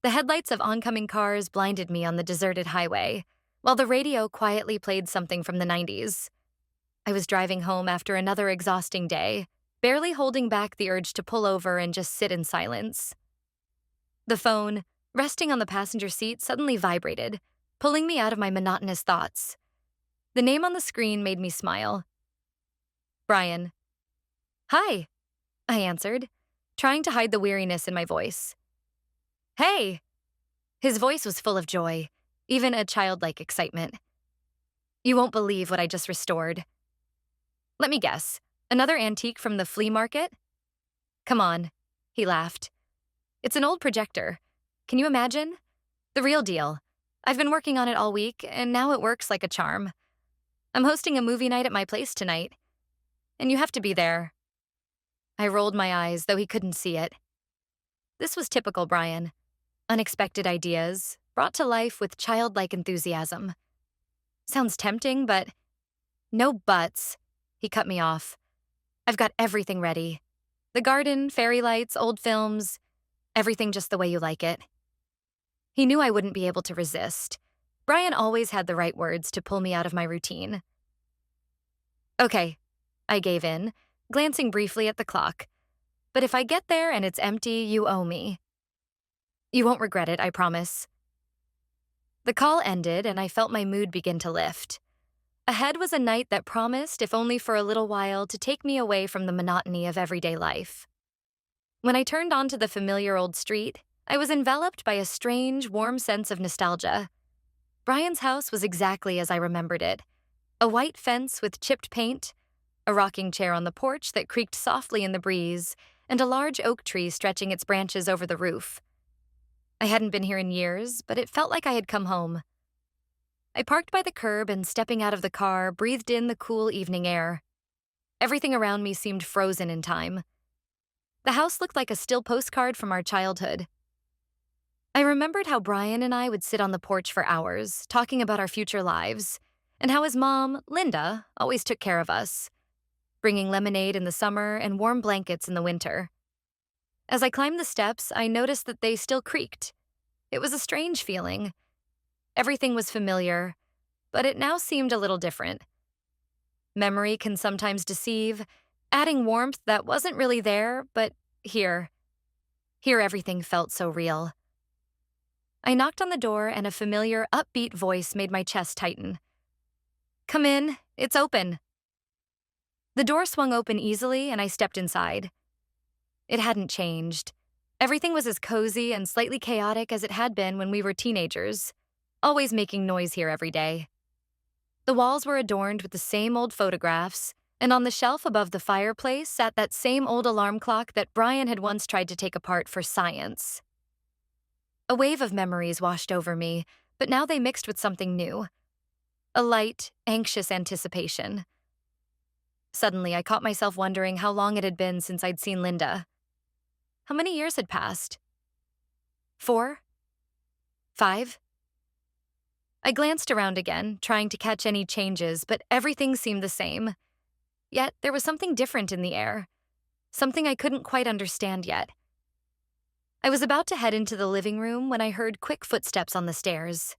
The headlights of oncoming cars blinded me on the deserted highway, while the radio quietly played something from the 90s. I was driving home after another exhausting day, barely holding back the urge to pull over and just sit in silence. The phone, resting on the passenger seat, suddenly vibrated, pulling me out of my monotonous thoughts. The name on the screen made me smile. Brian. Hi, I answered, trying to hide the weariness in my voice. Hey! His voice was full of joy, even a childlike excitement. You won't believe what I just restored. Let me guess, another antique from the flea market? Come on, he laughed. It's an old projector. Can you imagine? The real deal. I've been working on it all week, and now it works like a charm. I'm hosting a movie night at my place tonight, and you have to be there. I rolled my eyes, though he couldn't see it. This was typical Brian. Unexpected ideas, brought to life with childlike enthusiasm. Sounds tempting, but no buts. He cut me off. I've got everything ready. The garden, fairy lights, old films, everything just the way you like it. He knew I wouldn't be able to resist. Brian always had the right words to pull me out of my routine. Okay, I gave in, glancing briefly at the clock. But if I get there and it's empty, you owe me. You won't regret it, I promise. The call ended, and I felt my mood begin to lift. Ahead was a night that promised, if only for a little while, to take me away from the monotony of everyday life. When I turned onto the familiar old street, I was enveloped by a strange, warm sense of nostalgia. Brian's house was exactly as I remembered it. A white fence with chipped paint, a rocking chair on the porch that creaked softly in the breeze, and a large oak tree stretching its branches over the roof. I hadn't been here in years, but it felt like I had come home. I parked by the curb and, stepping out of the car, breathed in the cool evening air. Everything around me seemed frozen in time. The house looked like a still postcard from our childhood. I remembered how Brian and I would sit on the porch for hours, talking about our future lives, and how his mom, Linda, always took care of us, bringing lemonade in the summer and warm blankets in the winter. As I climbed the steps, I noticed that they still creaked. It was a strange feeling. Everything was familiar, but it now seemed a little different. Memory can sometimes deceive, adding warmth that wasn't really there, but here everything felt so real. I knocked on the door, and a familiar, upbeat voice made my chest tighten. Come in, it's open. The door swung open easily, and I stepped inside. It hadn't changed. Everything was as cozy and slightly chaotic as it had been when we were teenagers, always making noise here every day. The walls were adorned with the same old photographs, and on the shelf above the fireplace sat that same old alarm clock that Brian had once tried to take apart for science. A wave of memories washed over me, but now they mixed with something new. A light, anxious anticipation. Suddenly, I caught myself wondering how long it had been since I'd seen Linda. How many years had passed? 4? 5? I glanced around again, trying to catch any changes, but everything seemed the same. Yet there was something different in the air, something I couldn't quite understand yet. I was about to head into the living room when I heard quick footsteps on the stairs.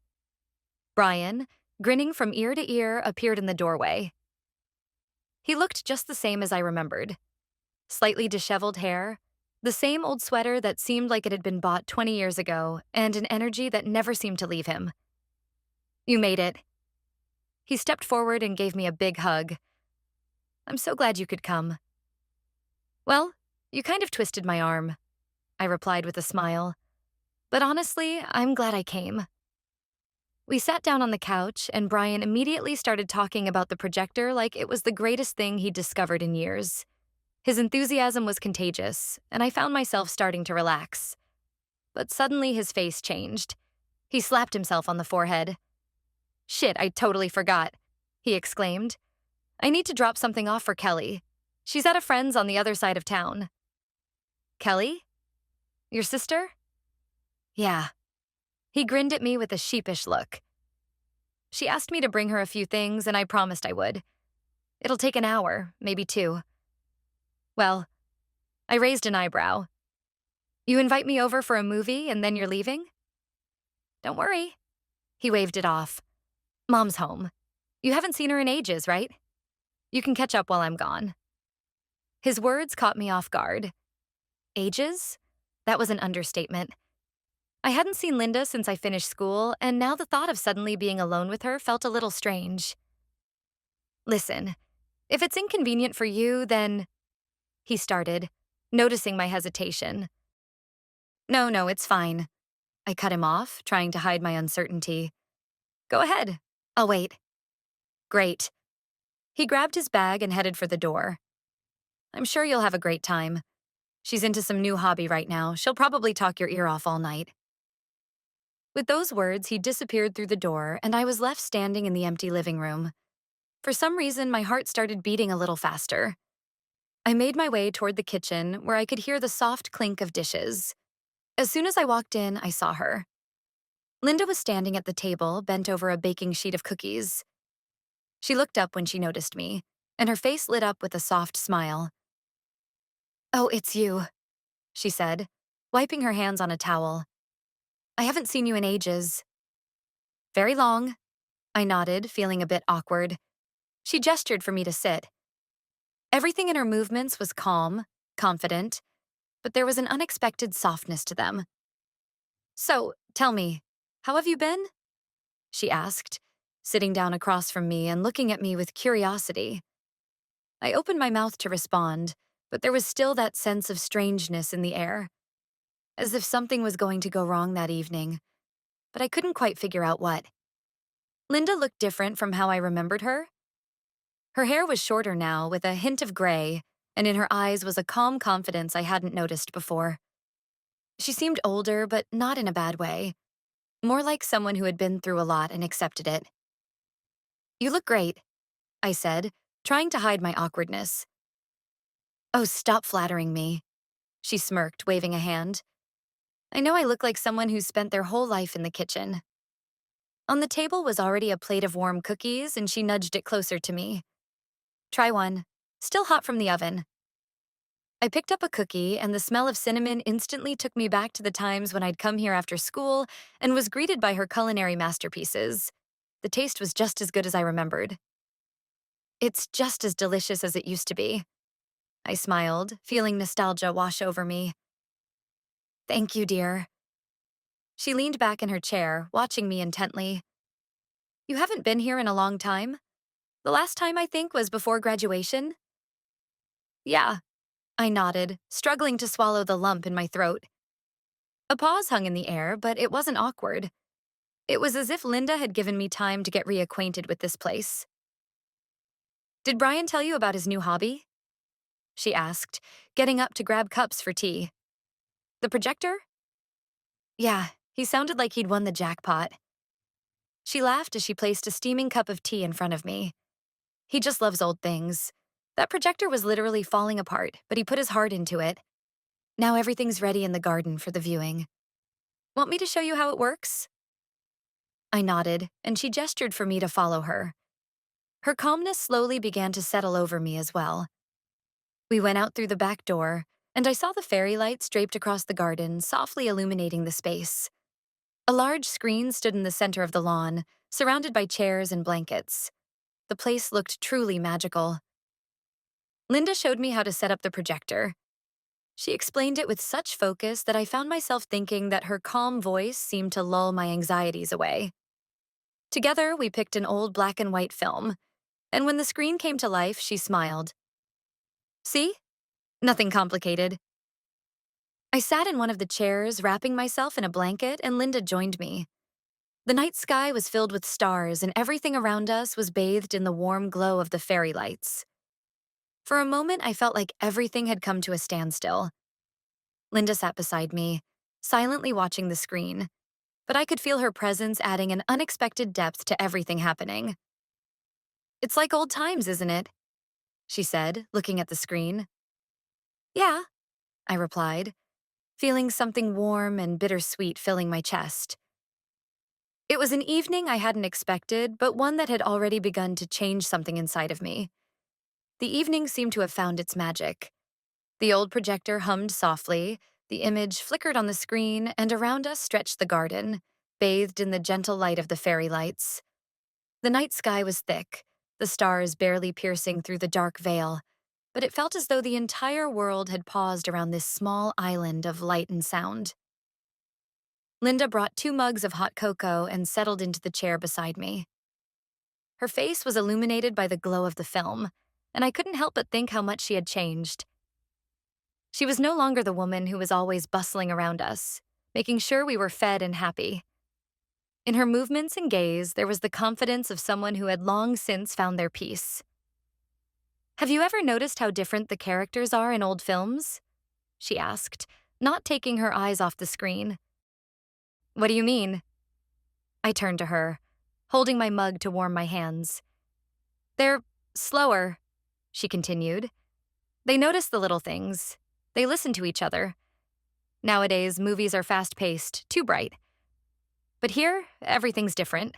Brian, grinning from ear to ear, appeared in the doorway. He looked just the same as I remembered. Slightly disheveled hair, the same old sweater that seemed like it had been bought 20 years ago, and an energy that never seemed to leave him. You made it. He stepped forward and gave me a big hug. I'm so glad you could come. Well, you kind of twisted my arm, I replied with a smile. But honestly, I'm glad I came. We sat down on the couch, and Brian immediately started talking about the projector like it was the greatest thing he'd discovered in years. His enthusiasm was contagious, and I found myself starting to relax. But suddenly his face changed. He slapped himself on the forehead. Shit, I totally forgot, he exclaimed. I need to drop something off for Kelly. She's at a friend's on the other side of town. Kelly? Your sister? Yeah. He grinned at me with a sheepish look. She asked me to bring her a few things, and I promised I would. It'll take an hour, maybe 2. Well, I raised an eyebrow. You invite me over for a movie and then you're leaving? Don't worry. He waved it off. Mom's home. You haven't seen her in ages, right? You can catch up while I'm gone. His words caught me off guard. Ages? That was an understatement. I hadn't seen Linda since I finished school, and now the thought of suddenly being alone with her felt a little strange. Listen, if it's inconvenient for you, then... He started, noticing my hesitation. No, it's fine. I cut him off, trying to hide my uncertainty. Go ahead. I'll wait. Great. He grabbed his bag and headed for the door. I'm sure you'll have a great time. She's into some new hobby right now. She'll probably talk your ear off all night. With those words, he disappeared through the door, and I was left standing in the empty living room. For some reason, my heart started beating a little faster. I made my way toward the kitchen, where I could hear the soft clink of dishes. As soon as I walked in, I saw her. Linda was standing at the table, bent over a baking sheet of cookies. She looked up when she noticed me, and her face lit up with a soft smile. Oh, it's you, she said, wiping her hands on a towel. I haven't seen you in ages. Very long, I nodded, feeling a bit awkward. She gestured for me to sit. Everything in her movements was calm, confident, but there was an unexpected softness to them. So, tell me, how have you been? She asked, sitting down across from me and looking at me with curiosity. I opened my mouth to respond, but there was still that sense of strangeness in the air, as if something was going to go wrong that evening, but I couldn't quite figure out what. Linda looked different from how I remembered her. Her hair was shorter now, with a hint of gray, and in her eyes was a calm confidence I hadn't noticed before. She seemed older, but not in a bad way. More like someone who had been through a lot and accepted it. You look great, I said, trying to hide my awkwardness. Oh, stop flattering me, she smirked, waving a hand. I know I look like someone who's spent their whole life in the kitchen. On the table was already a plate of warm cookies, and she nudged it closer to me. Try one. Still hot from the oven. I picked up a cookie, and the smell of cinnamon instantly took me back to the times when I'd come here after school and was greeted by her culinary masterpieces. The taste was just as good as I remembered. It's just as delicious as it used to be. I smiled, feeling nostalgia wash over me. Thank you, dear. She leaned back in her chair, watching me intently. You haven't been here in a long time? The last time, I think, was before graduation? Yeah, I nodded, struggling to swallow the lump in my throat. A pause hung in the air, but it wasn't awkward. It was as if Linda had given me time to get reacquainted with this place. Did Brian tell you about his new hobby? She asked, getting up to grab cups for tea. The projector? Yeah, he sounded like he'd won the jackpot. She laughed as she placed a steaming cup of tea in front of me. He just loves old things. That projector was literally falling apart, but he put his heart into it. Now everything's ready in the garden for the viewing. Want me to show you how it works? I nodded, and she gestured for me to follow her. Her calmness slowly began to settle over me as well. We went out through the back door, and I saw the fairy lights draped across the garden, softly illuminating the space. A large screen stood in the center of the lawn, surrounded by chairs and blankets. The place looked truly magical. Linda showed me how to set up the projector. She explained it with such focus that I found myself thinking that her calm voice seemed to lull my anxieties away. Together, we picked an old black and white film, and when the screen came to life, she smiled. See? Nothing complicated. I sat in one of the chairs, wrapping myself in a blanket, and Linda joined me. The night sky was filled with stars, and everything around us was bathed in the warm glow of the fairy lights. For a moment, I felt like everything had come to a standstill. Linda sat beside me, silently watching the screen, but I could feel her presence adding an unexpected depth to everything happening. It's like old times, isn't it? She said, looking at the screen. Yeah, I replied, feeling something warm and bittersweet filling my chest. It was an evening I hadn't expected, but one that had already begun to change something inside of me. The evening seemed to have found its magic. The old projector hummed softly, the image flickered on the screen, and around us stretched the garden, bathed in the gentle light of the fairy lights. The night sky was thick, the stars barely piercing through the dark veil, but it felt as though the entire world had paused around this small island of light and sound. Linda brought 2 mugs of hot cocoa and settled into the chair beside me. Her face was illuminated by the glow of the film, and I couldn't help but think how much she had changed. She was no longer the woman who was always bustling around us, making sure we were fed and happy. In her movements and gaze, there was the confidence of someone who had long since found their peace. "Have you ever noticed how different the characters are in old films?" she asked, not taking her eyes off the screen. "What do you mean?" I turned to her, holding my mug to warm my hands. "They're slower," she continued. "They notice the little things. They listen to each other. Nowadays, movies are fast-paced, too bright. But here, everything's different."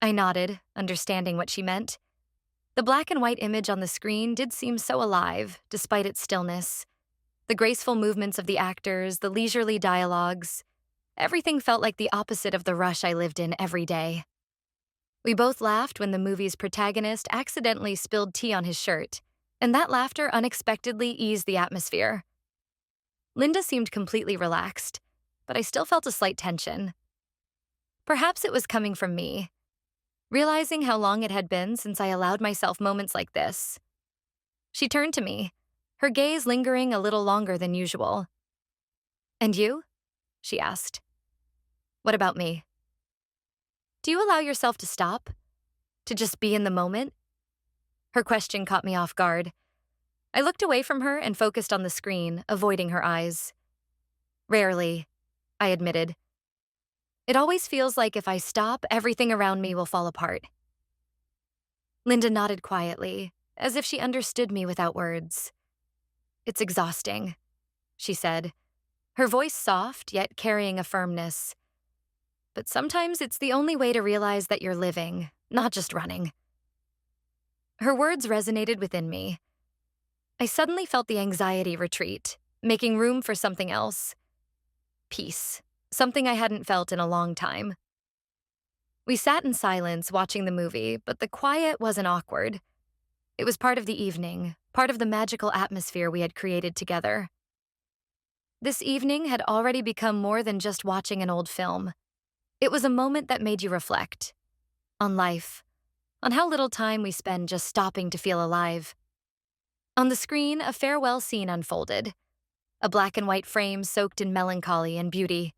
I nodded, understanding what she meant. The black and white image on the screen did seem so alive, despite its stillness. The graceful movements of the actors, the leisurely dialogues, everything felt like the opposite of the rush I lived in every day. We both laughed when the movie's protagonist accidentally spilled tea on his shirt, and that laughter unexpectedly eased the atmosphere. Linda seemed completely relaxed, but I still felt a slight tension. Perhaps it was coming from me, realizing how long it had been since I allowed myself moments like this. She turned to me, her gaze lingering a little longer than usual. "And you?" she asked. "What about me?" "Do you allow yourself to stop? To just be in the moment?" Her question caught me off guard. I looked away from her and focused on the screen, avoiding her eyes. "Rarely," I admitted. "It always feels like if I stop, everything around me will fall apart." Linda nodded quietly, as if she understood me without words. "It's exhausting," she said, her voice soft yet carrying a firmness. "But sometimes it's the only way to realize that you're living, not just running." Her words resonated within me. I suddenly felt the anxiety retreat, making room for something else. Peace, something I hadn't felt in a long time. We sat in silence watching the movie, but the quiet wasn't awkward. It was part of the evening, part of the magical atmosphere we had created together. This evening had already become more than just watching an old film. It was a moment that made you reflect on life, on how little time we spend just stopping to feel alive. On the screen, a farewell scene unfolded, a black and white frame soaked in melancholy and beauty.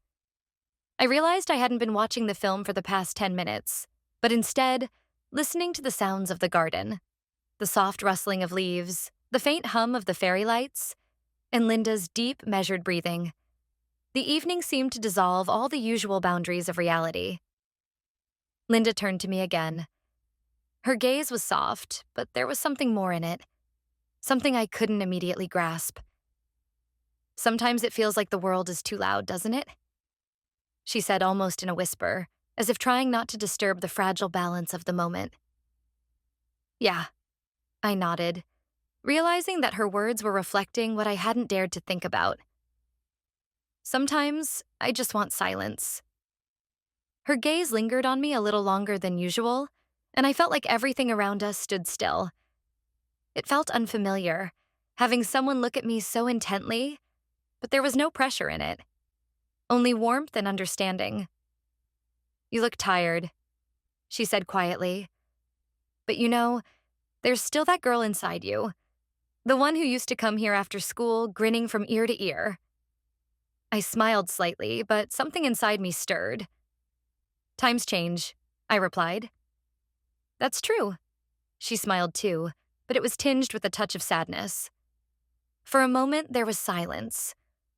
I realized I hadn't been watching the film for the past 10 minutes, but instead, listening to the sounds of the garden, the soft rustling of leaves, the faint hum of the fairy lights, and Linda's deep, measured breathing. The evening seemed to dissolve all the usual boundaries of reality. Linda turned to me again. Her gaze was soft, but there was something more in it, something I couldn't immediately grasp. "Sometimes it feels like the world is too loud, doesn't it?" she said almost in a whisper, as if trying not to disturb the fragile balance of the moment. "Yeah," I nodded, realizing that her words were reflecting what I hadn't dared to think about. "Sometimes I just want silence." Her gaze lingered on me a little longer than usual, and I felt like everything around us stood still. It felt unfamiliar, having someone look at me so intently, but there was no pressure in it, only warmth and understanding. "You look tired," she said quietly. "But you know, there's still that girl inside you, the one who used to come here after school, grinning from ear to ear." I smiled slightly, but something inside me stirred. "Times change," I replied. "That's true." She smiled too, but it was tinged with a touch of sadness. For a moment, there was silence,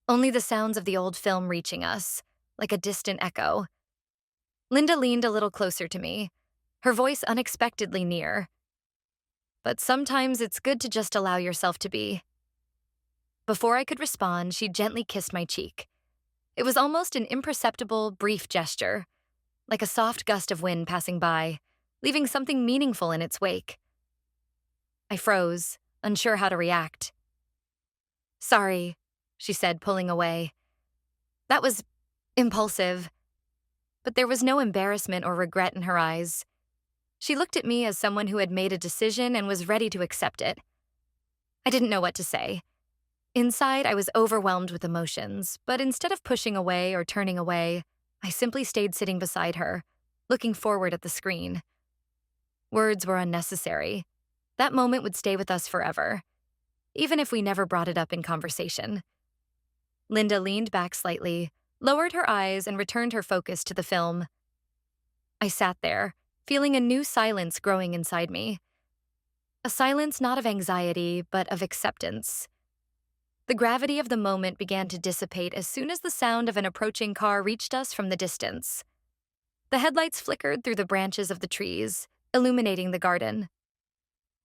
only the sounds of the old film reaching us, like a distant echo. Linda leaned a little closer to me, her voice unexpectedly near. "But sometimes it's good to just allow yourself to be." Before I could respond, she gently kissed my cheek. It was almost an imperceptible, brief gesture, like a soft gust of wind passing by, leaving something meaningful in its wake. I froze, unsure how to react. "Sorry," she said, pulling away. "That was impulsive." but there was no embarrassment or regret in her eyes. She looked at me as someone who had made a decision and was ready to accept it. I didn't know what to say. Inside, I was overwhelmed with emotions, but instead of pushing away or turning away, I simply stayed sitting beside her, looking forward at the screen. Words were unnecessary. That moment would stay with us forever, even if we never brought it up in conversation. Linda leaned back slightly, lowered her eyes, and returned her focus to the film. I sat there, feeling a new silence growing inside me. A silence not of anxiety, but of acceptance. The gravity of the moment began to dissipate as soon as the sound of an approaching car reached us from the distance. The headlights flickered through the branches of the trees, illuminating the garden.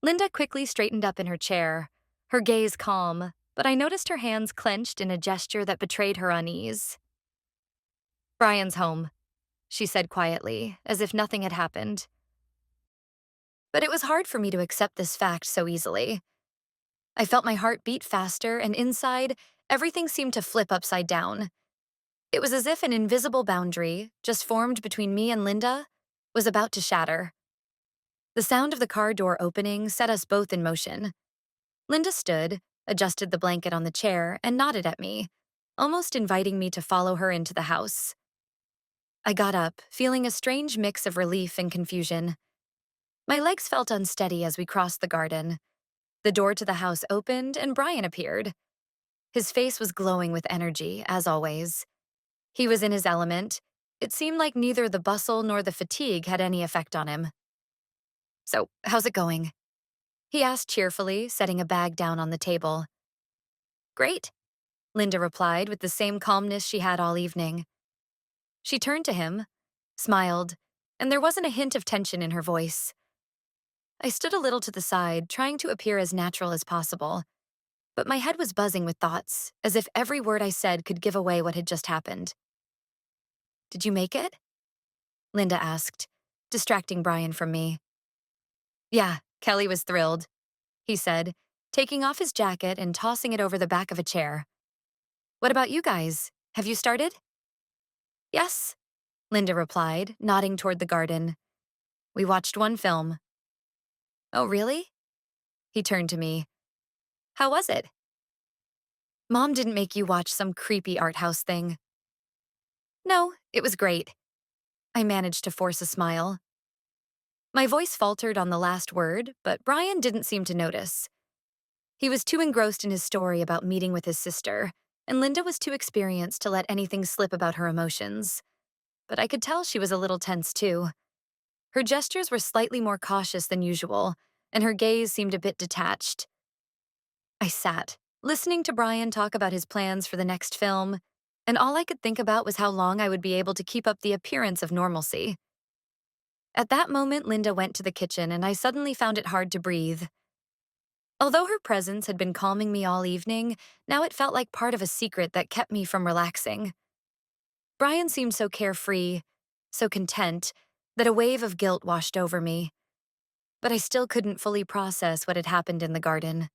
Linda quickly straightened up in her chair, her gaze calm, but I noticed her hands clenched in a gesture that betrayed her unease. "Brian's home," she said quietly, as if nothing had happened. But it was hard for me to accept this fact so easily. I felt my heart beat faster, and inside, everything seemed to flip upside down. It was as if an invisible boundary, just formed between me and Linda, was about to shatter. The sound of the car door opening set us both in motion. Linda stood, adjusted the blanket on the chair, and nodded at me, almost inviting me to follow her into the house. I got up, feeling a strange mix of relief and confusion. My legs felt unsteady as we crossed the garden. The door to the house opened, and Brian appeared. His face was glowing with energy, as always. He was in his element. It seemed like neither the bustle nor the fatigue had any effect on him. "So, how's it going?" he asked cheerfully, setting a bag down on the table. "Great," Linda replied with the same calmness she had all evening. She turned to him, smiled, and there wasn't a hint of tension in her voice. I stood a little to the side, trying to appear as natural as possible, but my head was buzzing with thoughts, as if every word I said could give away what had just happened. "Did you make it?" Linda asked, distracting Brian from me. "Yeah," Kelly was thrilled, he said, taking off his jacket and tossing it over the back of a chair. "What about you guys? Have you started?" "Yes," Linda replied, nodding toward the garden. "We watched one film." "Oh, really?" He turned to me. "How was it?" "Mom didn't make you watch some creepy art house thing." "No, it was great." I managed to force a smile. My voice faltered on the last word, but Brian didn't seem to notice. He was too engrossed in his story about meeting with his sister, and Linda was too experienced to let anything slip about her emotions. But I could tell she was a little tense too. Her gestures were slightly more cautious than usual, and her gaze seemed a bit detached. I sat, listening to Brian talk about his plans for the next film, and all I could think about was how long I would be able to keep up the appearance of normalcy. At that moment, Linda went to the kitchen, and I suddenly found it hard to breathe. Although her presence had been calming me all evening, now it felt like part of a secret that kept me from relaxing. Brian seemed so carefree, so content, that a wave of guilt washed over me. But I still couldn't fully process what had happened in the garden.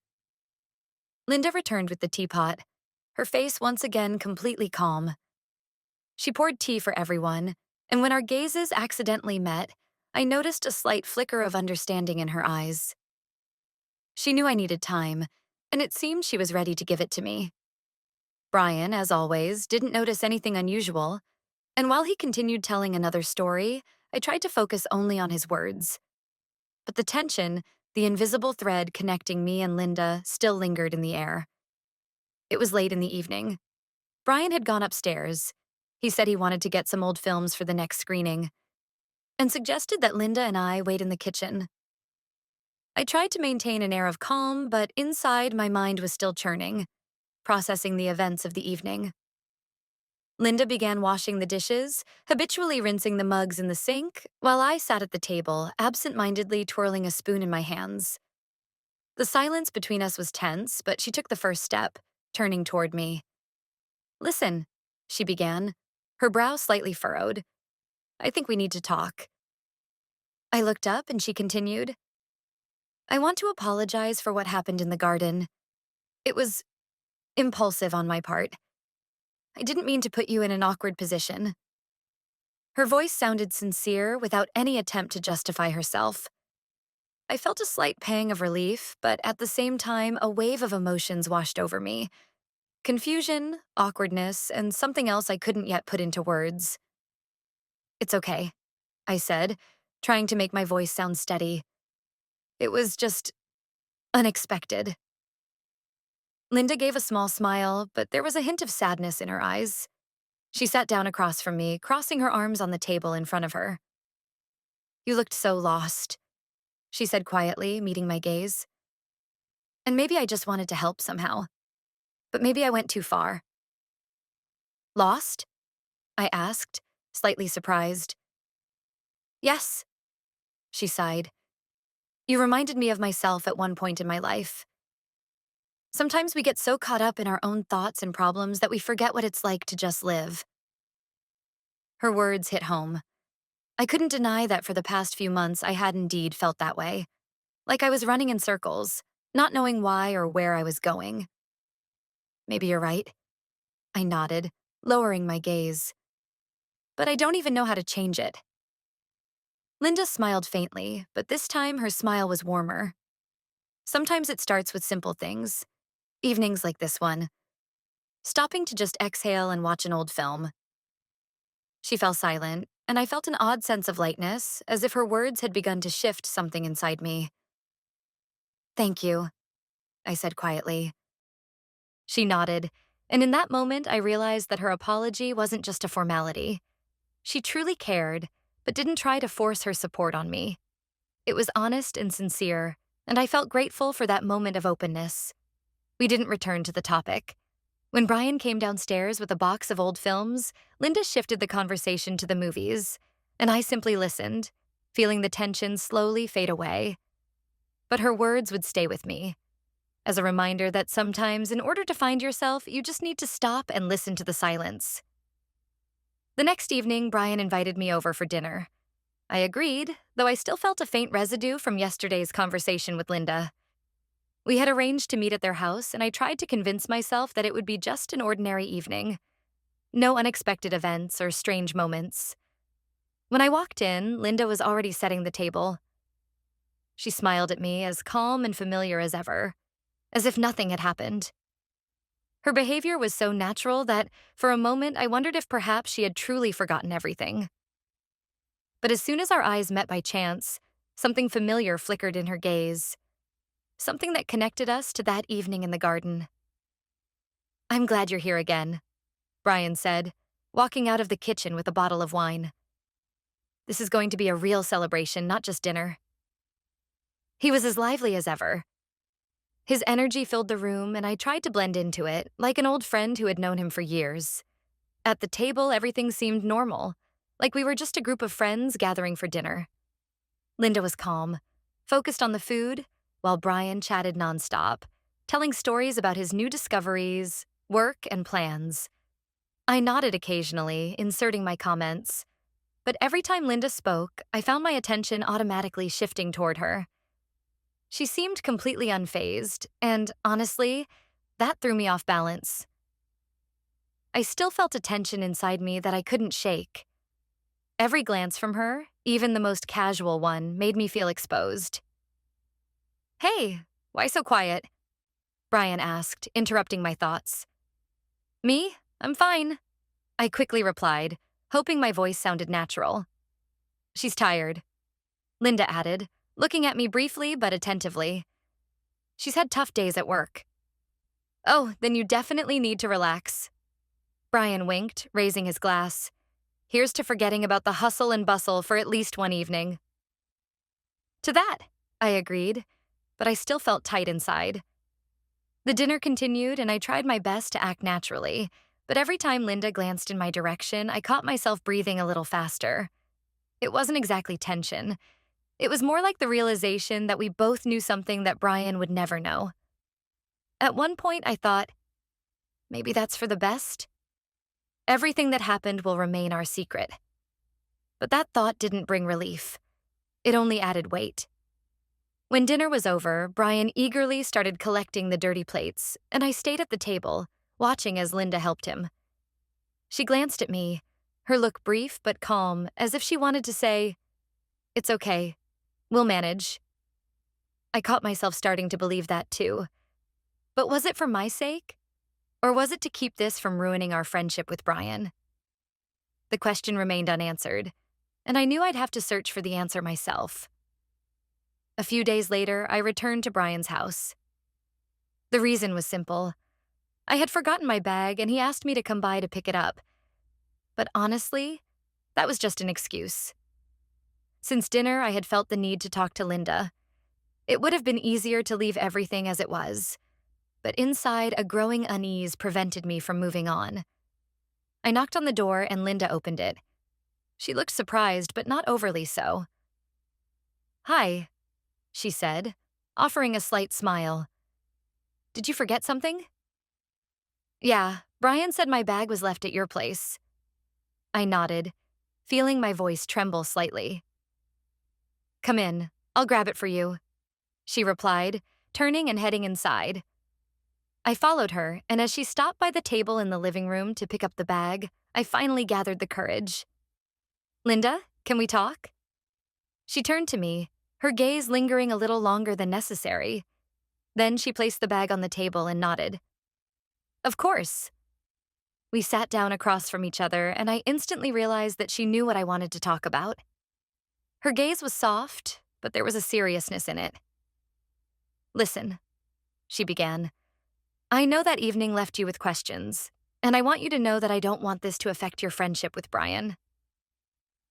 Linda returned with the teapot, her face once again completely calm. She poured tea for everyone, and when our gazes accidentally met, I noticed a slight flicker of understanding in her eyes. She knew I needed time, and it seemed she was ready to give it to me. Brian, as always, didn't notice anything unusual, and while he continued telling another story, I tried to focus only on his words. But the tension, the invisible thread connecting me and Linda, still lingered in the air. It was late in the evening. Brian had gone upstairs. He said he wanted to get some old films for the next screening, and suggested that Linda and I wait in the kitchen. I tried to maintain an air of calm, but inside my mind was still churning, processing the events of the evening. Linda began washing the dishes, habitually rinsing the mugs in the sink, while I sat at the table, absent-mindedly twirling a spoon in my hands. The silence between us was tense, but she took the first step, turning toward me. "Listen," she began, her brow slightly furrowed. "I think we need to talk." I looked up and she continued, "I want to apologize for what happened in the garden. It was impulsive on my part. I didn't mean to put you in an awkward position." Her voice sounded sincere without any attempt to justify herself. I felt a slight pang of relief, but at the same time, a wave of emotions washed over me. Confusion, awkwardness, and something else I couldn't yet put into words. "It's okay," I said, trying to make my voice sound steady. "It was just unexpected." Linda gave a small smile, but there was a hint of sadness in her eyes. She sat down across from me, crossing her arms on the table in front of her. "You looked so lost," she said quietly, meeting my gaze. "And maybe I just wanted to help somehow. But maybe I went too far." "Lost?" I asked, slightly surprised. "Yes," she sighed. "You reminded me of myself at one point in my life. Sometimes we get so caught up in our own thoughts and problems that we forget what it's like to just live." Her words hit home. I couldn't deny that for the past few months I had indeed felt that way. Like I was running in circles, not knowing why or where I was going. "Maybe you're right," I nodded, lowering my gaze. "But I don't even know how to change it." Linda smiled faintly, but this time her smile was warmer. "Sometimes it starts with simple things. Evenings like this one. Stopping to just exhale and watch an old film." She fell silent, and I felt an odd sense of lightness, as if her words had begun to shift something inside me. "Thank you," I said quietly. She nodded, and in that moment I realized that her apology wasn't just a formality. She truly cared, but didn't try to force her support on me. It was honest and sincere, and I felt grateful for that moment of openness. We didn't return to the topic. When Brian came downstairs with a box of old films, Linda shifted the conversation to the movies, and I simply listened, feeling the tension slowly fade away. But her words would stay with me, as a reminder that sometimes, in order to find yourself, you just need to stop and listen to the silence. The next evening, Brian invited me over for dinner. I agreed, though I still felt a faint residue from yesterday's conversation with Linda. We had arranged to meet at their house, and I tried to convince myself that it would be just an ordinary evening. No unexpected events or strange moments. When I walked in, Linda was already setting the table. She smiled at me, as calm and familiar as ever, as if nothing had happened. Her behavior was so natural that, for a moment, I wondered if perhaps she had truly forgotten everything. But as soon as our eyes met by chance, something familiar flickered in her gaze. Something that connected us to that evening in the garden. "I'm glad you're here again," Brian said, walking out of the kitchen with a bottle of wine. "This is going to be a real celebration, not just dinner." He was as lively as ever. His energy filled the room, and I tried to blend into it, like an old friend who had known him for years. At the table, everything seemed normal, like we were just a group of friends gathering for dinner. Linda was calm, focused on the food, while Brian chatted nonstop, telling stories about his new discoveries, work, and plans. I nodded occasionally, inserting my comments. But every time Linda spoke, I found my attention automatically shifting toward her. She seemed completely unfazed, and honestly, that threw me off balance. I still felt a tension inside me that I couldn't shake. Every glance from her, even the most casual one, made me feel exposed. "Hey, why so quiet?" Brian asked, interrupting my thoughts. "Me? I'm fine," I quickly replied, hoping my voice sounded natural. "She's tired," Linda added, looking at me briefly but attentively. "She's had tough days at work." "Oh, then you definitely need to relax." Brian winked, raising his glass. "Here's to forgetting about the hustle and bustle for at least one evening." "To that," I agreed, but I still felt tight inside. The dinner continued, and I tried my best to act naturally, but every time Linda glanced in my direction, I caught myself breathing a little faster. It wasn't exactly tension. It was more like the realization that we both knew something that Brian would never know. At one point, I thought, maybe that's for the best. Everything that happened will remain our secret. But that thought didn't bring relief. It only added weight. When dinner was over, Brian eagerly started collecting the dirty plates, and I stayed at the table, watching as Linda helped him. She glanced at me, her look brief but calm, as if she wanted to say, "It's okay. We'll manage." I caught myself starting to believe that too. But was it for my sake? Or was it to keep this from ruining our friendship with Brian? The question remained unanswered, and I knew I'd have to search for the answer myself. A few days later, I returned to Brian's house. The reason was simple. I had forgotten my bag, and he asked me to come by to pick it up. But honestly, that was just an excuse. Since dinner, I had felt the need to talk to Linda. It would have been easier to leave everything as it was, but inside, a growing unease prevented me from moving on. I knocked on the door, and Linda opened it. She looked surprised, but not overly so. "Hi," she said, offering a slight smile. "Did you forget something?" "Yeah, Brian said my bag was left at your place." I nodded, feeling my voice tremble slightly. "Come in. I'll grab it for you," she replied, turning and heading inside. I followed her, and as she stopped by the table in the living room to pick up the bag, I finally gathered the courage. "Linda, can we talk?" She turned to me, her gaze lingering a little longer than necessary. Then she placed the bag on the table and nodded. "Of course." We sat down across from each other, and I instantly realized that she knew what I wanted to talk about. Her gaze was soft, but there was a seriousness in it. "Listen," she began. "I know that evening left you with questions, and I want you to know that I don't want this to affect your friendship with Brian."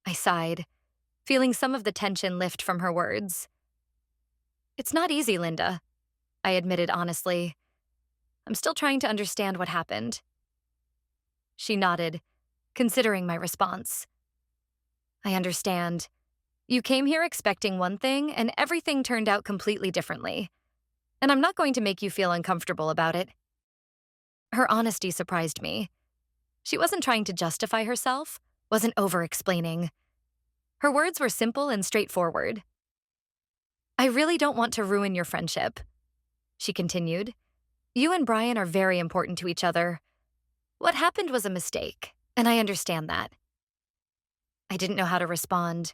I sighed, feeling some of the tension lift from her words. "It's not easy, Linda," I admitted honestly. "I'm still trying to understand what happened." She nodded, considering my response. "I understand. You came here expecting one thing, and everything turned out completely differently. And I'm not going to make you feel uncomfortable about it." Her honesty surprised me. She wasn't trying to justify herself, wasn't over-explaining. Her words were simple and straightforward. "I really don't want to ruin your friendship," she continued. "You and Brian are very important to each other. What happened was a mistake, and I understand that." I didn't know how to respond.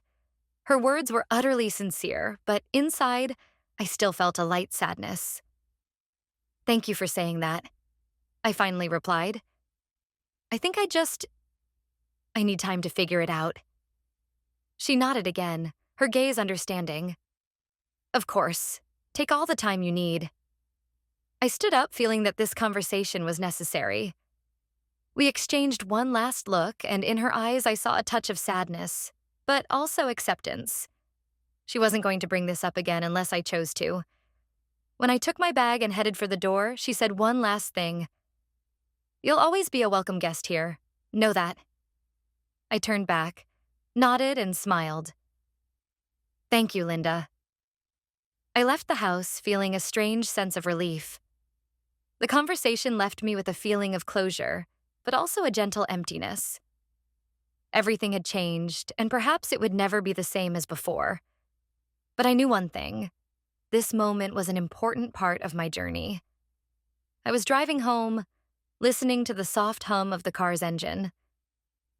Her words were utterly sincere, but inside, I still felt a light sadness. "Thank you for saying that," I finally replied. "I think I need time to figure it out." She nodded again, her gaze understanding. "Of course. Take all the time you need." I stood up, feeling that this conversation was necessary. We exchanged one last look, and in her eyes I saw a touch of sadness, but also acceptance. She wasn't going to bring this up again unless I chose to. When I took my bag and headed for the door, she said one last thing. "You'll always be a welcome guest here. Know that." I turned back, nodded, and smiled. "Thank you, Linda." I left the house feeling a strange sense of relief. The conversation left me with a feeling of closure, but also a gentle emptiness. Everything had changed, and perhaps it would never be the same as before. But I knew one thing. This moment was an important part of my journey. I was driving home, listening to the soft hum of the car's engine.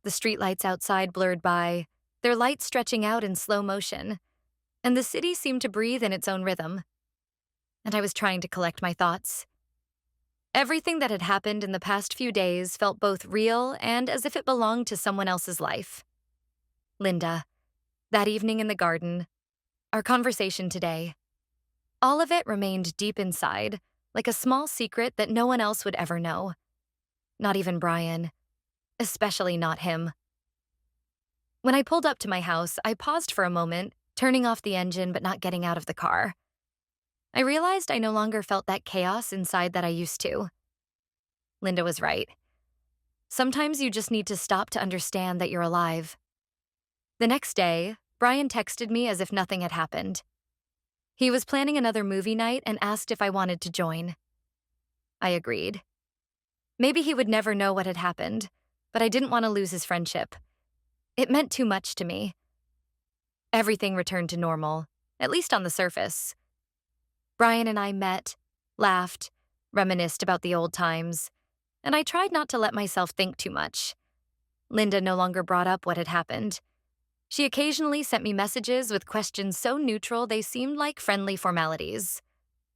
The streetlights outside blurred by, their lights stretching out in slow motion, and the city seemed to breathe in its own rhythm. And I was trying to collect my thoughts. Everything that had happened in the past few days felt both real and as if it belonged to someone else's life. Linda, that evening in the garden, our conversation today. All of it remained deep inside, like a small secret that no one else would ever know. Not even Brian. Especially not him. When I pulled up to my house, I paused for a moment, turning off the engine but not getting out of the car. I realized I no longer felt that chaos inside that I used to. Linda was right. Sometimes you just need to stop to understand that you're alive. The next day, Brian texted me as if nothing had happened. He was planning another movie night and asked if I wanted to join. I agreed. Maybe he would never know what had happened, but I didn't want to lose his friendship. It meant too much to me. Everything returned to normal, at least on the surface. Brian and I met, laughed, reminisced about the old times, and I tried not to let myself think too much. Linda no longer brought up what had happened. She occasionally sent me messages with questions so neutral they seemed like friendly formalities.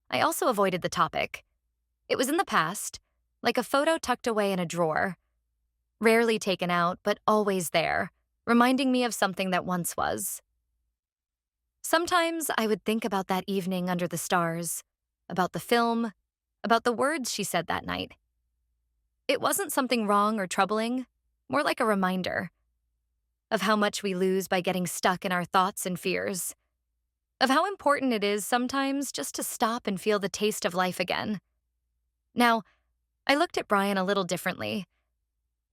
I also avoided the topic. It was in the past, like a photo tucked away in a drawer, rarely taken out, but always there, reminding me of something that once was. Sometimes I would think about that evening under the stars, about the film, about the words she said that night. It wasn't something wrong or troubling, more like a reminder of how much we lose by getting stuck in our thoughts and fears, of how important it is sometimes just to stop and feel the taste of life again. Now, I looked at Brian a little differently.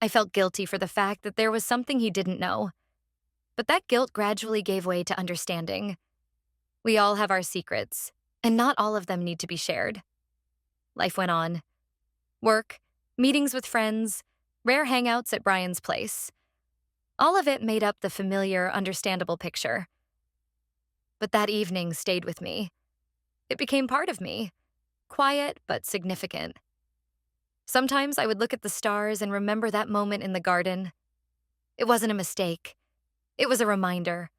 I felt guilty for the fact that there was something he didn't know, but that guilt gradually gave way to understanding. We all have our secrets, and not all of them need to be shared. Life went on. Work, meetings with friends, rare hangouts at Brian's place. All of it made up the familiar, understandable picture. But that evening stayed with me. It became part of me, quiet but significant. Sometimes I would look at the stars and remember that moment in the garden. It wasn't a mistake. It was a reminder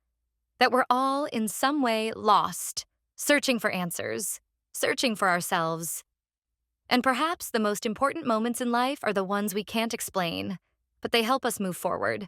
that we're all in some way lost, searching for answers, searching for ourselves. And perhaps the most important moments in life are the ones we can't explain, but they help us move forward.